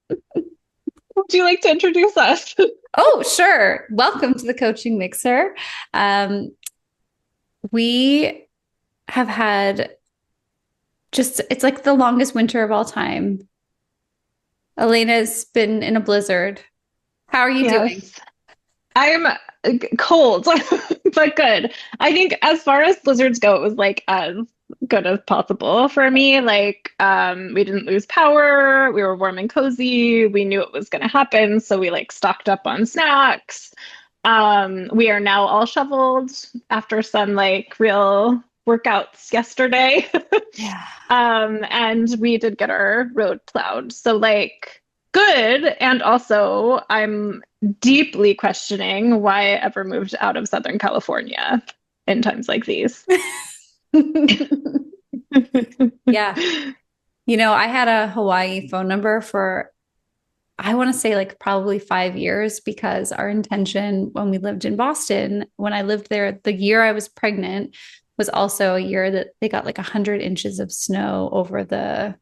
Would you like to introduce us? Oh, sure. Welcome to the Coaching Mixer. Um, we have had it's like the longest winter of all time. Elena's been in a blizzard. How are you doing? Yes. I'm cold, but good. I think as far as blizzards go, it was like as good as possible for me. Like, we didn't lose power. We were warm and cozy. We knew it was going to happen, so we like stocked up on snacks. We are now all shoveled after some like real workouts yesterday. Yeah. And we did get our road plowed. So like good. And also I'm deeply questioning why I ever moved out of Southern California in times like these. Yeah. I had a Hawaii phone number for, I want to say like probably 5 years because our intention when we lived in Boston, when I lived there, the year I was pregnant was also a year that they got like 100 inches of snow over the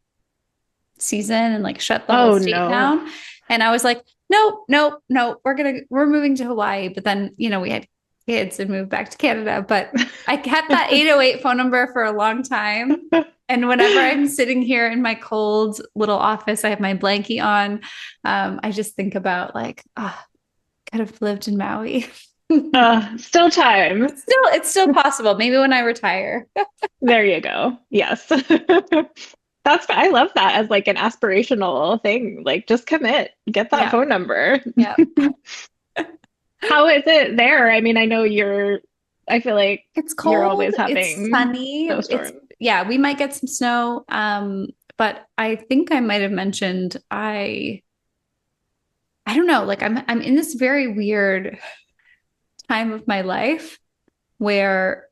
season and like shut the whole Oh state no. down. And I was like, nope, nope, nope, we're moving to Hawaii. But then, we had kids and moved back to Canada. But I kept that 808 phone number for a long time. And whenever I'm sitting here in my cold little office, I have my blankie on. I just think about like, could have lived in Maui. Still time. It's still possible. Maybe when I retire. There you go. Yes. I love that as like an aspirational thing. Like just commit, get that Yeah. phone number. Yeah. How is it there? I mean, I feel like It's you're cold, always it's having sunny. It's snowstorms. Yeah, we might get some snow. But I think I might have mentioned I don't know, like I'm in this very weird time of my life where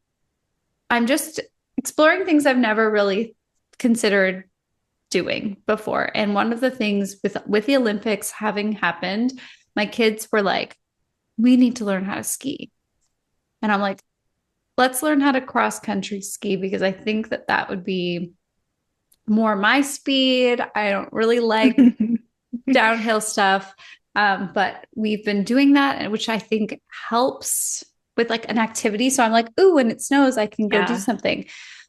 I'm just exploring things I've never really considered doing before. And one of the things with the Olympics having happened, my kids were like, we need to learn how to ski. And I'm like, let's learn how to cross country ski because I think that that would be more my speed. I don't really like downhill stuff. But we've been doing that, which I think helps with like an activity. So I'm like, ooh, when it snows, I can go do Yeah. something.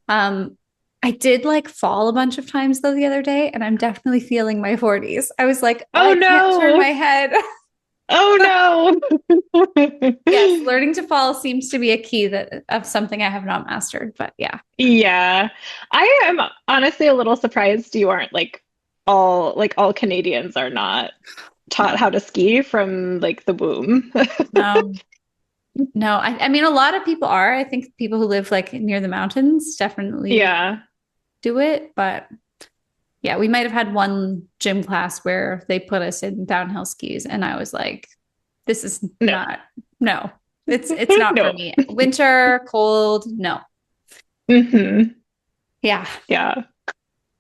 Um, I did like fall a bunch of times though the other day, and I'm definitely feeling my 40s. I was like, Oh I can't turn my no. head. Oh no. Yes, learning to fall seems to be a key that of something I have not mastered. But yeah. Yeah. I am honestly a little surprised you aren't all Canadians are not taught No, how to ski from like the womb. no, no. I mean, a lot of people are. I think people who live like near the mountains definitely Yeah. do it. But yeah, we might have had one gym class where they put us in downhill skis, and I was like, this is No. not, no, it's not for No. me. Winter, cold, no. Hmm. Yeah. Yeah.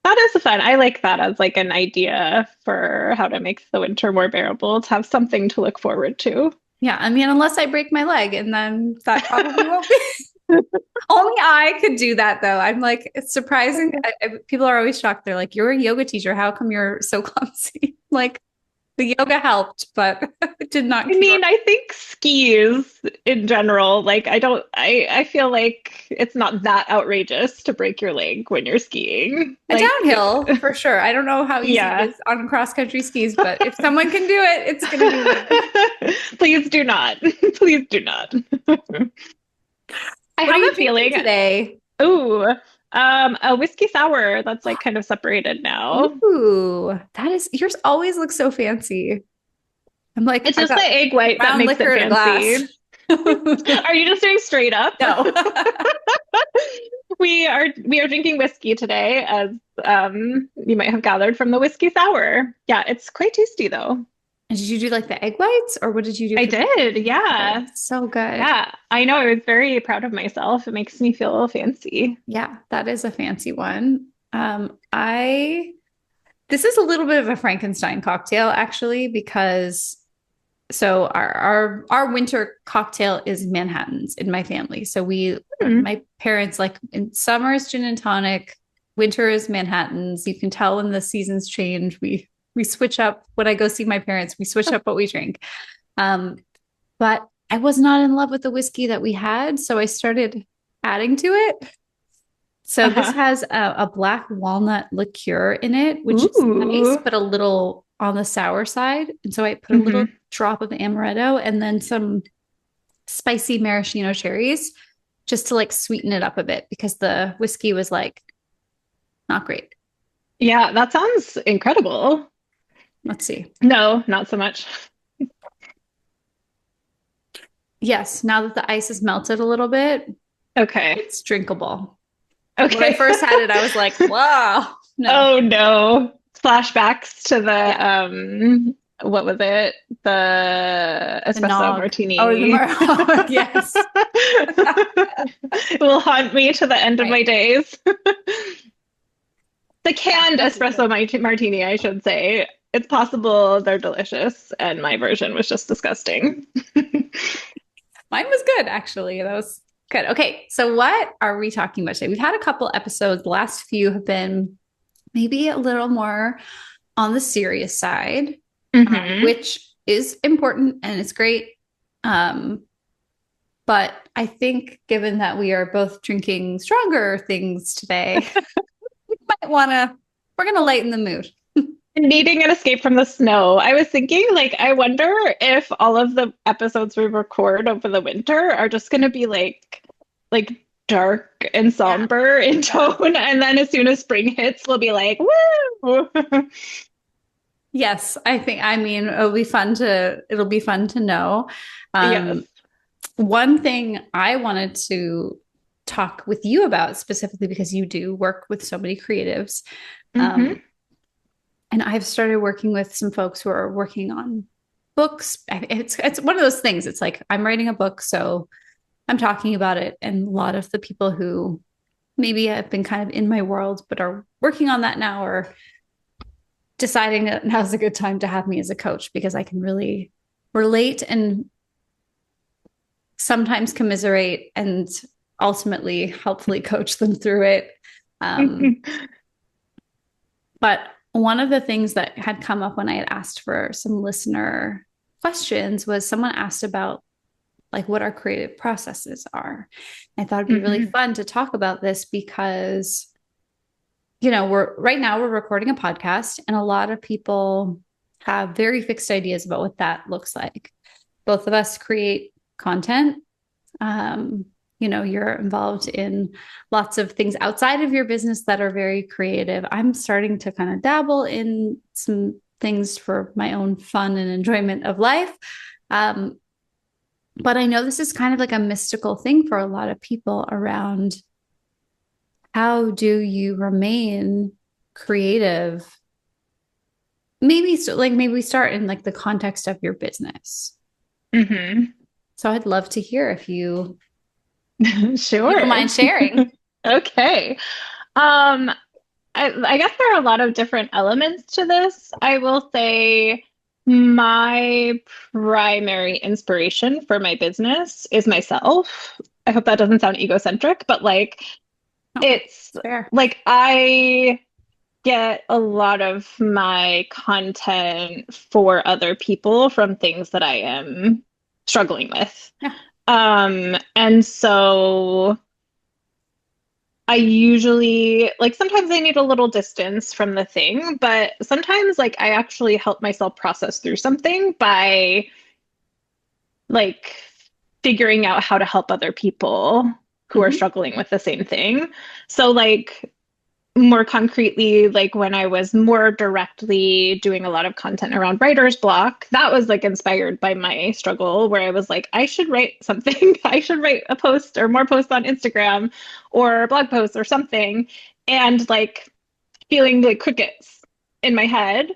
That is fun. I like that as like an idea for how to make the winter more bearable, to have something to look forward to. Yeah. I mean, unless I break my leg, and then that probably won't be. Only I could do that though. I'm like, it's surprising. People are always shocked. They're like, you're a yoga teacher. How come you're so clumsy? Like, the yoga helped, but it did not I cure. mean, I think skis in general, like I feel like it's not that outrageous to break your leg when you're skiing. A Like, downhill for sure. I don't know how easy it yeah. is on cross country skis, but if someone can do it, it's going to be me. Please do not. Please do not. I What are have you a drinking feeling, today? ooh, a whiskey sour that's like kind of separated now. Ooh, yours always looks so fancy. I'm like, It's I've just the got egg white that brown makes it liquor in a glass. fancy. Are you just doing straight up? No. We are drinking whiskey today, as you might have gathered from the whiskey sour. Yeah, it's quite tasty though. And did you do like the egg whites or what did you do I for the did, oh, yeah. so good. Yeah. I know, I was very proud of myself. It makes me feel fancy. Yeah, that is a fancy one. I This is a little bit of a Frankenstein cocktail actually because so our winter cocktail is Manhattans in my family. So Hmm. my parents like in summer is gin and tonic, winter is Manhattans. You can tell when the seasons change. We We switch up when I go see my parents, we switch up what we drink. Um, but I was not in love with the whiskey that we had, so I started adding to it. So this Uh-huh. has a black walnut liqueur in it, which is nice, Ooh. but a little on the sour side. And so I put a little Hmm. drop of amaretto and then some spicy maraschino cherries just to like sweeten it up a bit because the whiskey was like not great. Yeah, that sounds incredible. Let's see. No, not so much. Yes, now that the ice has melted a little bit, Okay. it's drinkable. When I Okay. first had it, I was like, wow, no. Oh no. Flashbacks to the Yeah, what was it? The the espresso nog. Oh, the martini. yes. It will haunt me to the end of Right. my days. The Yeah, canned that's espresso good. martini, I should say. It's possible they're delicious, and my version was just disgusting. Mine was good, actually. That was good. Okay, so what are we talking about today? We've had a couple episodes. The last few have been maybe a little more on the serious side, Hmm. which is important and it's great. Um, but I think given that we are both drinking stronger things today, we might want to, we're going to lighten the mood. Needing an escape from the snow. I was thinking, like, I wonder if all of the episodes we record over the winter are just going to be like dark and Yeah. somber in Yeah. tone, and then as soon as spring hits, we'll be like, woo! Yes, I think, I mean, it'll be fun to know. Yes. Um, One thing I wanted to talk with you about specifically because you do work with so many creatives. Hmm. Um, and I've started working with some folks who are working on books. It's one of those things. It's like I'm writing a book, so I'm talking about it. And a lot of the people who maybe have been kind of in my world but are working on that now are deciding that now's a good time to have me as a coach because I can really relate and sometimes commiserate and ultimately helpfully coach them through it. Um, but one of the things that had come up when I had asked for some listener questions was someone asked about like what our creative processes are. I thought it'd be really Hmm. fun to talk about this because we're right now we're recording a podcast and a lot of people have very fixed ideas about what that looks like. Both of us create content. um, you're involved in lots of things outside of your business that are very creative. I'm starting to kind of dabble in some things for my own fun and enjoyment of life. um, but I know this is kind of like a mystical thing for a lot of people around how do you remain creative, maybe so like maybe we start in like the context of your business. Hmm. So I'd love to hear if you don't Sure. mind sharing. Okay. Um, I guess there are a lot of different elements to this. I will say my primary inspiration for my business is myself. I hope that doesn't sound egocentric, but like Oh, it's it's fair. like I get a lot of my content for other people from things that I am struggling with. Yeah. And so I usually like sometimes I need a little distance from the thing, but sometimes like I actually help myself process through something by like figuring out how to help other people who are Mhm. struggling with the same thing. So like more concretely, like when I was more directly doing a lot of content around writer's block, that was like inspired by my struggle where I was like, I should write something. I should write a post or more posts on Instagram or blog posts or something. And like feeling like crickets in my head.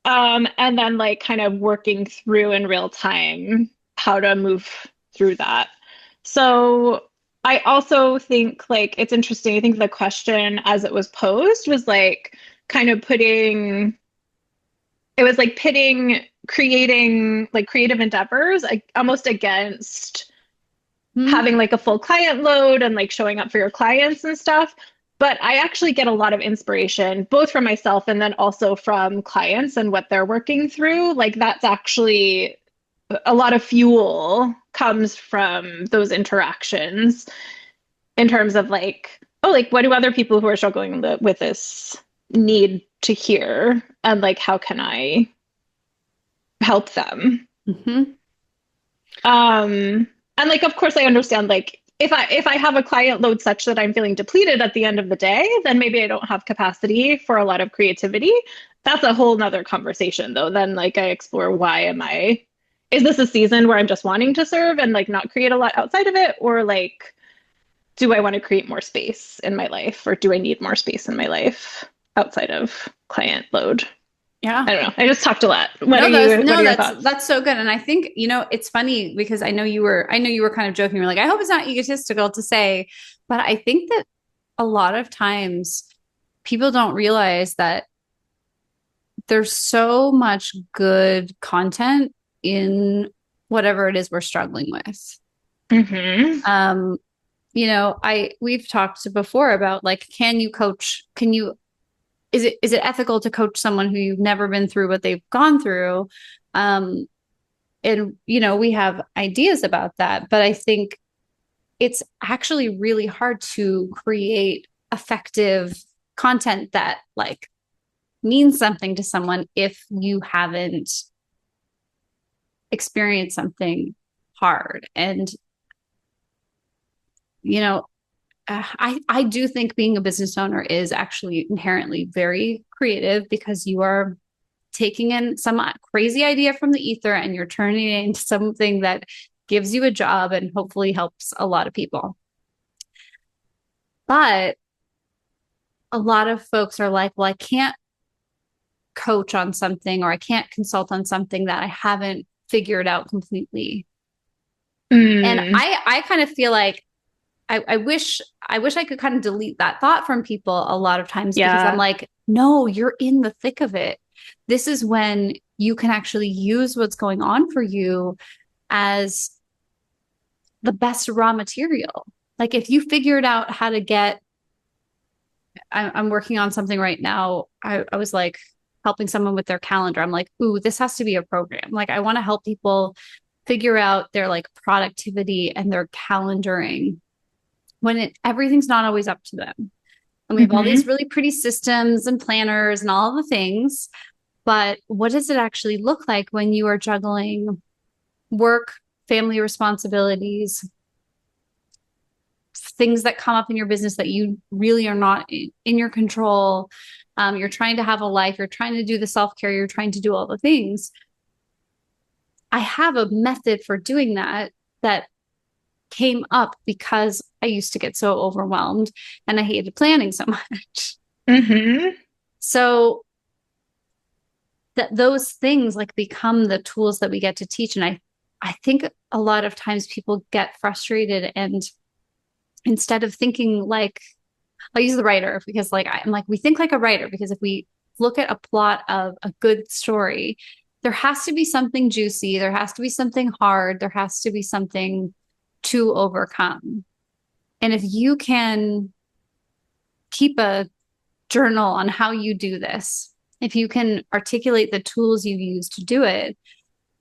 And then like kind of working through in real time how to move through that. So I also think like it's interesting. I think the question as it was posed was like kind of putting it was like pitting creating like creative endeavors like almost against Mhm. having like a full client load and like showing up for your clients and stuff But I actually get a lot of inspiration, both from myself and then also from clients and what they're working through. Like that's actually a lot of fuel comes from those interactions in terms of like, oh, like what do other people who are struggling with this need to hear? And like, how can I help them? Hmm. And like, of course, I understand like if I have a client load such that I'm feeling depleted at the end of the day, then maybe I don't have capacity for a lot of creativity. That's a whole nother conversation though. Then like I explore why am I is this a season where I'm just wanting to serve and like not create a lot outside of it? Or like do I want to create more space in my life? Or do I need more space in my life outside of client load? Yeah. I don't know. I just talked a lot. No, What no, are your thoughts? that's so good. And I think, it's funny because I know you were kind of joking. You're like, I hope it's not egotistical to say, but I think that a lot of times people don't realize that there's so much good content in whatever it is we're struggling with. Mm-hmm. Um, we've talked before about like, is it ethical to coach someone who you've never been through what they've gone through? Um, and we have ideas about that, but I think it's actually really hard to create effective content that like means something to someone if you haven't experienced something hard. And you know I do think being a business owner is actually inherently very creative because you are taking in some crazy idea from the ether and you're turning it into something that gives you a job and hopefully helps a lot of people. But a lot of folks are like, well, I can't coach on something or I can't consult on something that I haven't figured out completely. And Mm, I kind of feel like I wish I could kind of delete that thought from people a lot of times because I'm yeah. like, no, you're in the thick of it. This is when you can actually use what's going on for you as the best raw material. Like if you figured out how to I'm working on something right now. I was like helping someone with their calendar. I'm like, ooh, this has to be a program. Like I want to help people figure out their like productivity and their calendaring when everything's not always up to them. And we have all these Hmm. really pretty systems and planners and all the things. But what does it actually look like when you are juggling work, family responsibilities, things that come up in your business that you really are not in your control? You're trying to have a life, you're trying to do the self care, you're trying to do all the things. I have a method for doing that came up because I used to get so overwhelmed and I hated planning so much. Hmm. So that those things like become the tools that we get to teach. And I think a lot of times people get frustrated and instead of thinking like I'll use the writer because like I'm like we think like a writer because if we look at a plot of a good story, there has to be something juicy, there has to be something hard, there has to be something to overcome. And if you can keep a journal on how you do this, if you can articulate the tools you use to do it,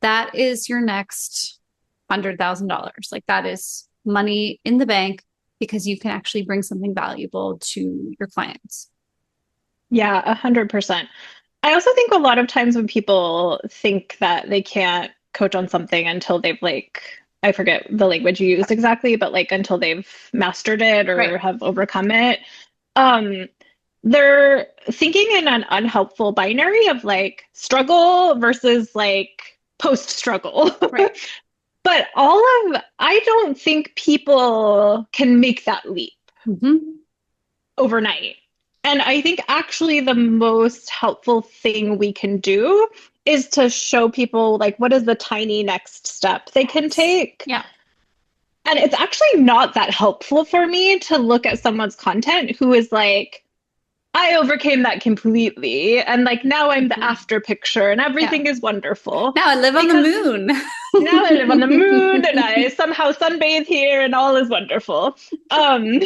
that is your next $100,000. Like that is money in the bank because you can actually bring something valuable to your clients. Yeah, 100%. I also think a lot of times when people think that they can't coach on something until they've like, I forget the language you used exactly, but like until they've mastered it Right. or have overcome it, um, they're thinking in an unhelpful binary of like struggle versus like post struggle. Right. But I don't think people can make that leap Mm-hmm. overnight. And I think actually the most helpful thing we can do is to show people like what is the tiny next step they can Yes. take. Yeah. And it's actually not that helpful for me to look at someone's content who is like I overcame that completely. And like now I'm the Mhm. after picture and Yeah. everything is wonderful Now I live on the because moon. now I live on the moon and I somehow sunbathe here and all is wonderful. Um,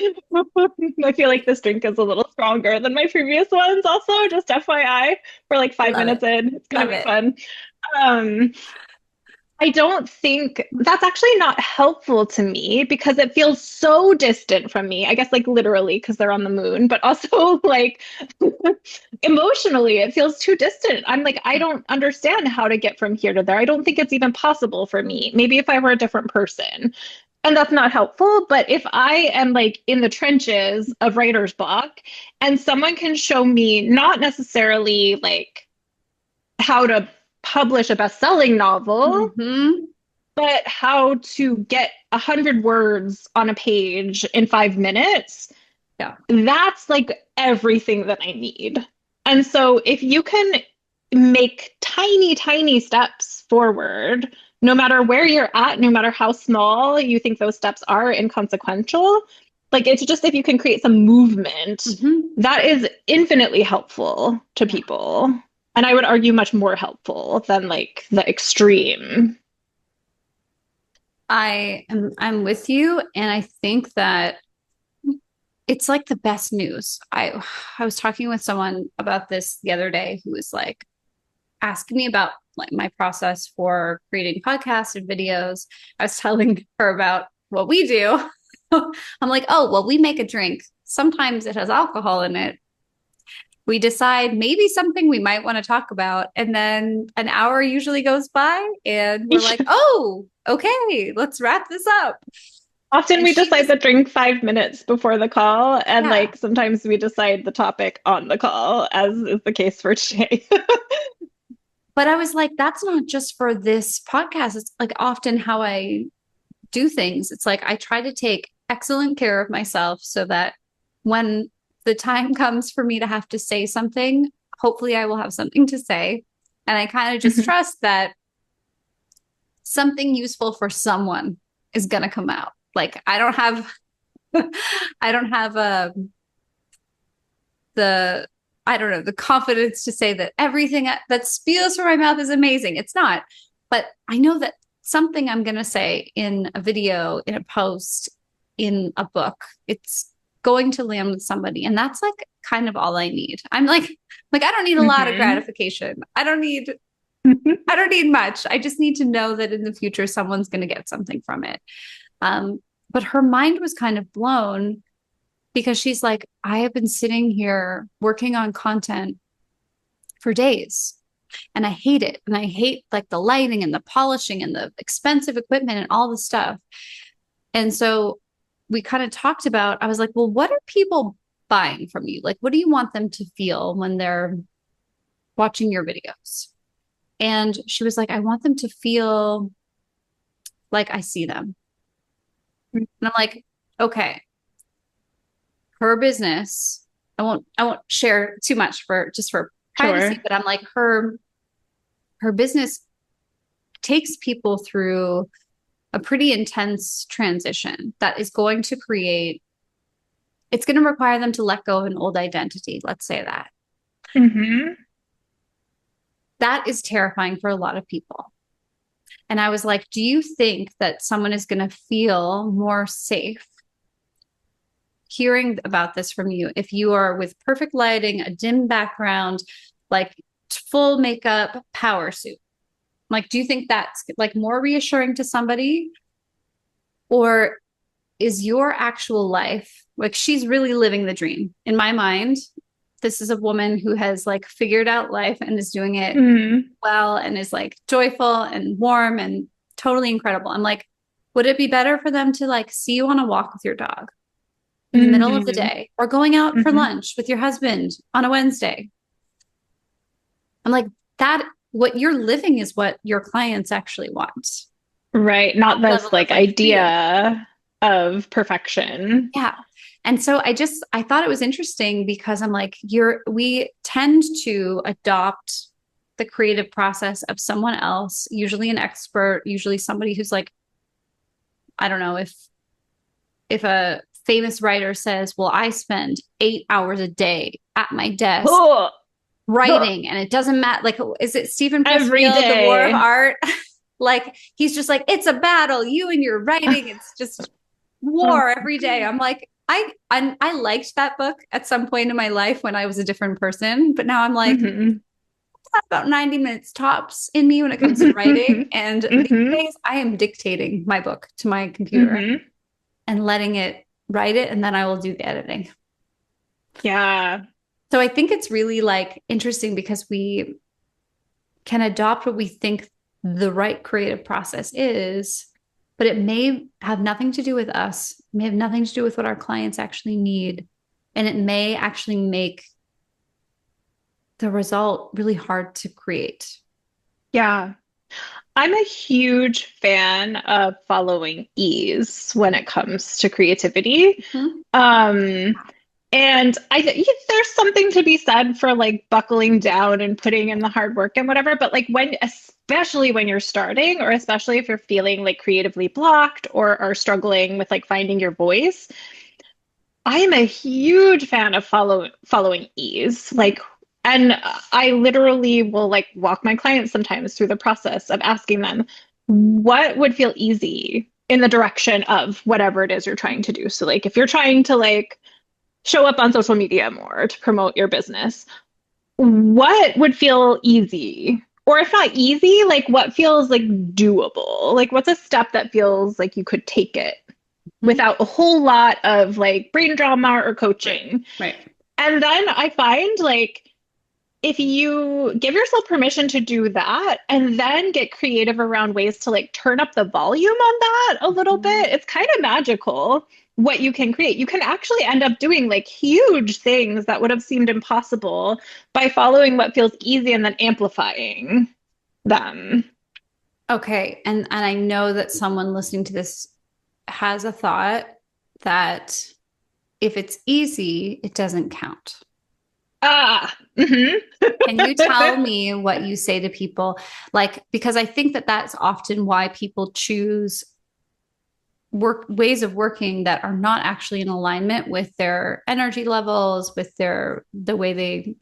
I feel like this drink is a little stronger than my previous ones, also, just FYI. We're like I five love it. minutes in. It's gonna Love be it. fun. Um, I don't think that's actually not helpful to me because it feels so distant from me. I guess like literally because they're on the moon, but also like emotionally, it feels too distant. I'm like, I don't understand how to get from here to there. I don't think it's even possible for me. Maybe if I were a different person. And that's not helpful. But if I am like in the trenches of writer's block and someone can show me not necessarily like how to publish a best-selling novel, Hmm. but how to get 100 words on a page in 5 minutes, Yeah. that's like everything that I need. And so if you can make tiny, tiny steps forward, no matter where you're at, no matter how small you think those steps are inconsequential, like it's just if you can create some movement, Hmm. that is infinitely helpful to Yeah. people. And I would argue much more helpful than like the extreme. I'm with you, and I think that it's like the best news. I was talking with someone about this the other day who was like asking me about like my process for creating podcasts and videos. I was telling her about what we do. I'm like, oh, well, we make a drink. Sometimes it has alcohol in it. We decide maybe something we might want to talk about. And then an hour usually goes by and we're like, oh, okay, let's wrap this up. Often And we she decide was, the drink 5 minutes before the call, and yeah. like sometimes we decide the topic on the call, as is the case for today. But I was like, that's not just for this podcast. It's like often how I do things. It's like I try to take excellent care of myself so that when the time comes for me to have to say something, hopefully I will have something to say. And I kind of just trust that something useful for someone is going to come out. Like I don't have I don't have the I don't know, the confidence to say that everything that spews from my mouth is amazing. It's not. But I know that something I'm going to say in a video, in a post, in a book, it's going to land with somebody. And that's like kind of all I need. I'm like I don't need a lot of Hmm. gratification. I don't need much. I just need to know that in the future someone's going to get something from it. But her mind was kind of blown because she's like, I have been sitting here working on content for days and I hate it. And I hate like the lighting and the polishing and the expensive equipment and all the stuff. And so we kind of talked about, I was like, well, what are people buying from you? Like, what do you want them to feel when they're watching your videos? And she was like, I want them to feel like I see them. And I'm like, okay, her business, I won't share too much for just for privacy, Sure. but I'm like her business takes people through a pretty intense transition that is going to create it's going to require them to let go of an old identity, let's say that. Hmm. That is terrifying for a lot of people. And I was like, do you think that someone is going to feel more safe hearing about this from you if you are with perfect lighting, a dim background, like full makeup, power suit? Like, do you think that's like more reassuring to somebody? Or is your actual life like she's really living the dream? In my mind, this is a woman who has like figured out life and is doing it Mm. well and is like joyful and warm and totally incredible. I'm like, would it be better for them to like see you on a walk with your dog in the middle of the Hmm. day or going out for Hmm. lunch with your husband on a Wednesday? I'm like, that what you're living is what your clients actually want. Right. Not That this level of like like freedom. idea of perfection. Yeah. And so I thought it was interesting because I'm like, we tend to adopt the creative process of someone else, usually an expert, usually somebody who's like, I don't know, if a famous writer says, well, I spend 8 hours a day at my desk Oh, writing, and it doesn't matter. Like, is it Stephen every Pressfield, The War of day. Art? Like, he's just like, it's a battle, you and your writing. It's just war every day. I'm like, I liked that book at some point in my life when I was a different person, but now I'm like, Mhm. about 90 minutes tops in me when it comes to writing. And these Mhm. days, I am dictating my book to my computer Mhm. and letting it write it, and then I will do the editing. Yeah. So I think it's really like interesting because we can adopt what we think the right creative process is, but it may have nothing to do with us, it may have nothing to do with what our clients actually need. And it may actually make the result really hard to create. Yeah. I'm a huge fan of following ease when it comes to creativity. Mhm. Um, and I think there's something to be said for like buckling down and putting in the hard work and whatever. But like especially when you're starting, or especially if you're feeling like creatively blocked or are struggling with like finding your voice, I am a huge fan of following ease. Like, and I literally will like walk my clients sometimes through the process of asking them what would feel easy in the direction of whatever it is you're trying to do. So like if you're trying to like show up on social media more to promote your business, what would feel easy? Or if not easy, like what feels like doable? Like what's a step that feels like you could take it Mhm. without a whole lot of like brain drama or Right. coaching? Right. And then I find like if you give yourself permission to do that and then get creative around ways to like turn up the volume on that a little Mhm. bit, it's kind of magical what you can create. You can actually end up doing like huge things that would have seemed impossible by following what feels easy and then amplifying them. Okay. And I know that someone listening to this has a thought that if it's easy, it doesn't count. Ah, mhm. Can you tell me what you say to people? Like, because I think that that's often why people choose work ways of working that are not actually in alignment with their energy levels, with the way they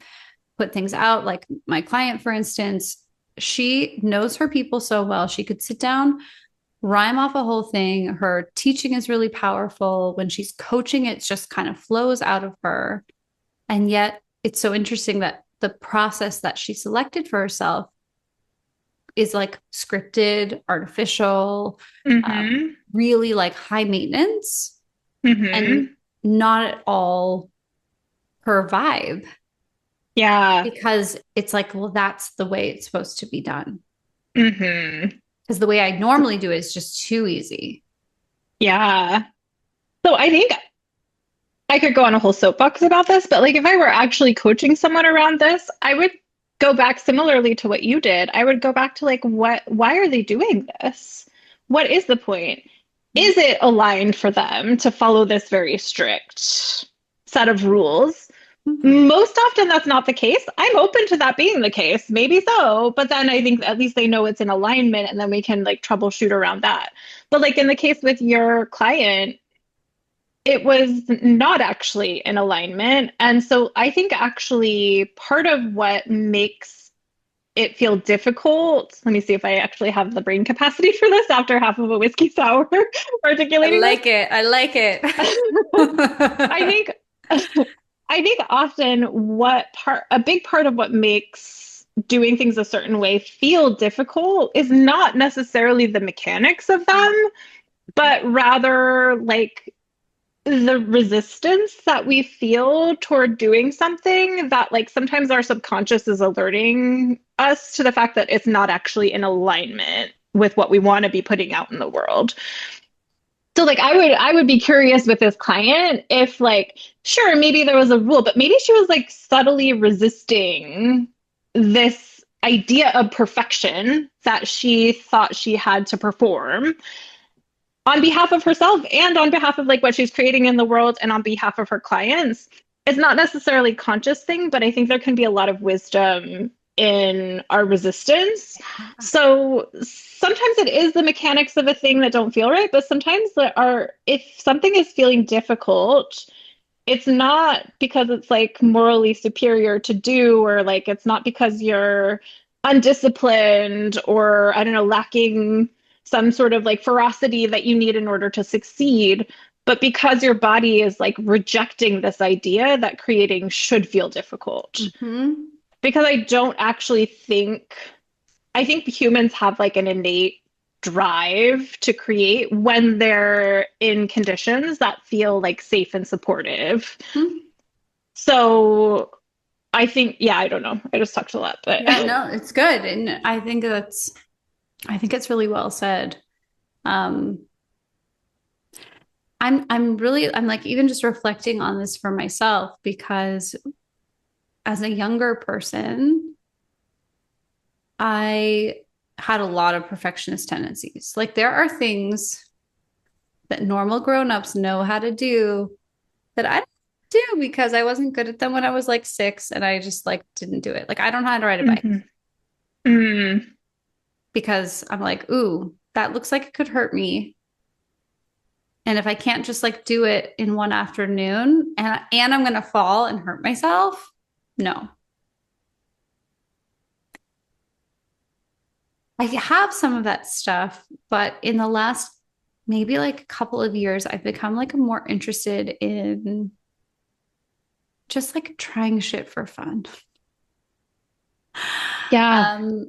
put things out. Like my client, for instance, she knows her people so well. She could sit down, rhyme off a whole thing. Her teaching is really powerful. When she's coaching, it just kind of flows out of her. And yet, it's so interesting that the process that she selected for herself is like scripted, artificial, Mhm. really like high maintenance, and Mhm. not at all her vibe, Yeah. because it's like, well, that's the way it's supposed to be done. Mhm. Because the way I normally do it is just too easy. Yeah. So I think I could go on a whole soapbox about this, but like if I were actually coaching someone around this, I would go back similarly to what you did. I would go back to like why are they doing this? What is the point? Is it aligned for them to follow this very strict set of rules? Mhm. Most often that's not the case. I'm open to that being the case, maybe so, but then I think at least they know it's in alignment and then we can like troubleshoot around that. But like in the case with your client, it was not actually in alignment. And so I think actually part of what makes it feel difficult, let me see if I actually have the brain capacity for this after half of a whiskey sour I articulating this. like it. I like it. I think I think often a big part of what makes doing things a certain way feel difficult is not necessarily the mechanics of them, but rather like the resistance that we feel toward doing something that like sometimes our subconscious is alerting us to the fact that it's not actually in alignment with what we want to be putting out in the world. So like I would be curious with this client if like sure maybe there was a rule but maybe she was like subtly resisting this idea of perfection that she thought she had to perform on behalf of herself and on behalf of like what she's creating in the world and on behalf of her clients. It's not necessarily a conscious thing, but I think there can be a lot of wisdom in our resistance. So sometimes it is the mechanics of a thing that don't feel right, but sometimes if something is feeling difficult, it's not because it's like morally superior to do, or like it's not because you're undisciplined or I don't know, lacking some sort of like ferocity that you need in order to succeed, but because your body is like rejecting this idea that creating should feel difficult. Mm-hmm. Because I don't actually think, I think humans have like an innate drive to create when they're in conditions that feel like safe and supportive. Mm-hmm. So I think, yeah, I don't know. I just talked a lot, but Yeah, no, it's good. And I think it's really well said. Um, I'm like even just reflecting on this for myself because as a younger person, I had a lot of perfectionist tendencies. Like there are things that normal grown-ups know how to do that I don't do because I wasn't good at them when I was like 6 and I just like didn't do it. Like I don't know how to ride a bike Mhm. Mm. because I'm like, ooh, that looks like it could hurt me. And if I can't just like do it in one afternoon and I'm gonna fall and hurt myself, no. I have some of that stuff, but in the last maybe like a couple of years, I've become like more interested in just like trying shit for fun. Yeah. Um,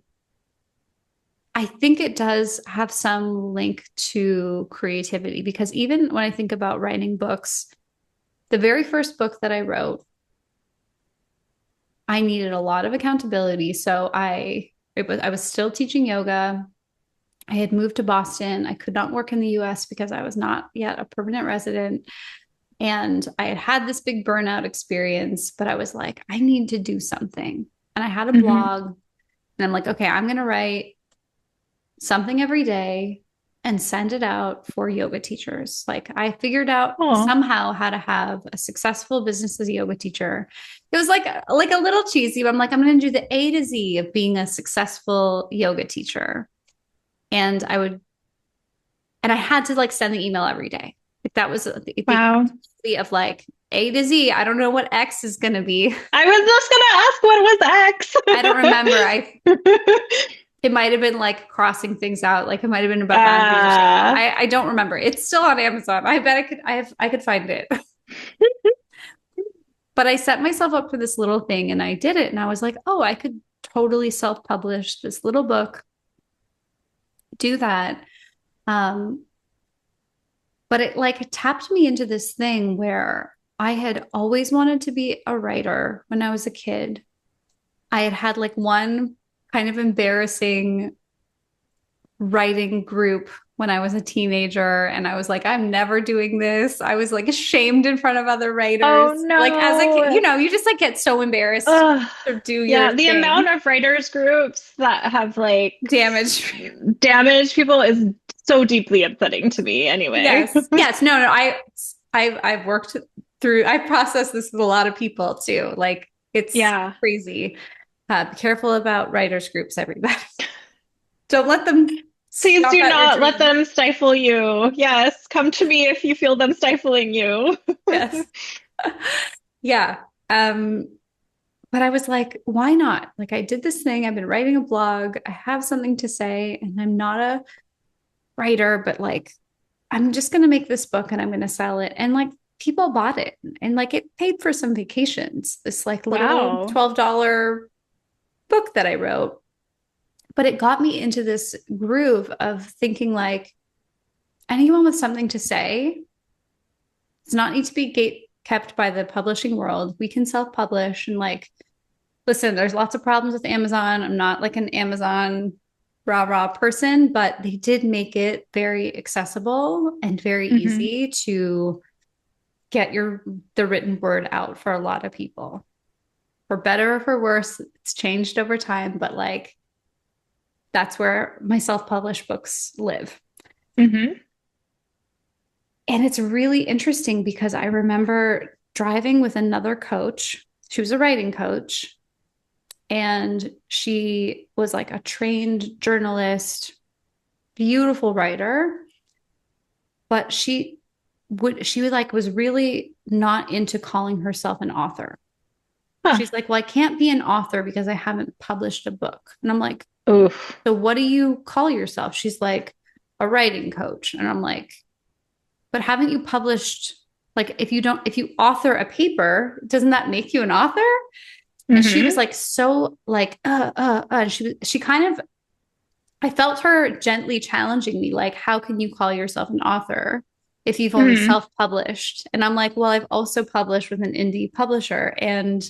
I think it does have some link to creativity because even when I think about writing books, the very first book that I wrote, I needed a lot of accountability. So I was still teaching yoga. I had moved to Boston. I could not work in the US because I was not yet a permanent resident. And I had had this big burnout experience, but I was like, I need to do something. And I had a Hmm. blog, and I'm like, okay, I'm going to write something every day and send it out for yoga teachers. Like I figured out Oh, somehow how to have a successful business as a yoga teacher. It was like a little cheesy, but I'm like, I'm going to do the A to Z of being a successful yoga teacher. And I had to like send the email every day. Like that was the wow. of like A to Z. I don't know what X is going to be. I was just gonna ask I don't remember. what was X? It might have been like crossing things out. Like it might have been about boundaries or something. uh, I don't remember. It's still on Amazon. I bet I could find it. But I set myself up for this little thing and I did it. And I was like, oh, I could totally self-publish this little book, do that. Um, but it like tapped me into this thing where I had always wanted to be a writer when I was a kid. I had had like one kind of embarrassing writing group when I was a teenager and I was like, I'm never doing this. I was like ashamed in front of other writers. oh Like as a kid, no. you know, you just like get so embarrassed Ugh. to do Yeah, your the amount thing. of writers groups that have like Damage. damaged people is so deeply upsetting to me anyway. Yes. Yes. No, no. I've worked through, I processed this with a lot of people too. Like it's Yeah. crazy. Be careful about writers groups, everybody. Don't let them Please stomp do out your not let dreams. them stifle you. Yes, come to me if you feel them stifling you. Yes. Yeah. Um, but I was like, why not? Like I did this thing, I've been writing a blog, I have something to say, and I'm not a writer, but like I'm just gonna make this book and I'm gonna sell it. And like people bought it and like it paid for some vacations, this like little Wow. $12 book that I wrote. But it got me into this groove of thinking like anyone with something to say does not need to be gate kept by the publishing world. We can self-publish and like listen, there's lots of problems with Amazon. I'm not like an Amazon rah person, but they did make it very accessible and very Hmm. easy to get the written word out for a lot of people. For better or for worse, it's changed over time, but like that's where my self-published books live. Hmm. And it's really interesting because I remember driving with another coach. She was a writing coach. And she was like a trained journalist, beautiful writer, but she would like was really not into calling herself an author. Huh. She's like, well, I can't be an author because I haven't published a book. And I'm like, Oof. so what do you call yourself? She's like, a writing coach. And I'm like, but haven't you published, like, if you author a paper, doesn't that make you an author? And she was Hmm. like, so like, and she kind of, I felt her gently challenging me, like, how can you call yourself an author if you've only Hmm. self-published? And I'm like, well, I've also published with an indie publisher, and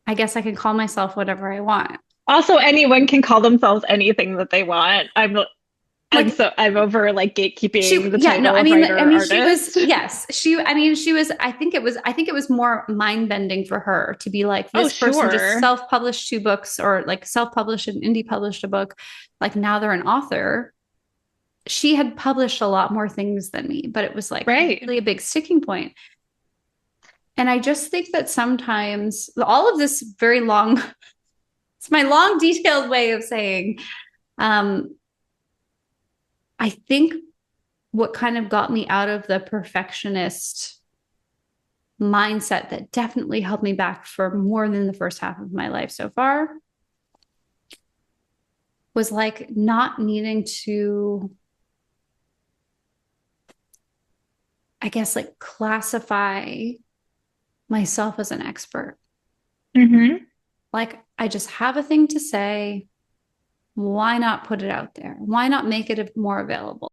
I guess I can call myself whatever I want. Also, anyone can call themselves anything that they want. Like I'm over like gatekeeping the yeah, no, title of I writer mean, she was, artist. yes, I mean, she was, I think it was more mind bending for her to be like, Oh, this person just sure. self-published two books or like self-published and indie published a book. Like now they're an author. She had published a lot more things than me, but it was like Right. really a big sticking point. And I just think that sometimes all of this very long, it's my long, detailed way of saying, um, I think what kind of got me out of the perfectionist mindset that definitely held me back for more than the first half of my life so far was like not needing to, I guess, like classify myself as an expert. Hmm. Like, I just have a thing to say. Why not put it out there? Why not make it more available?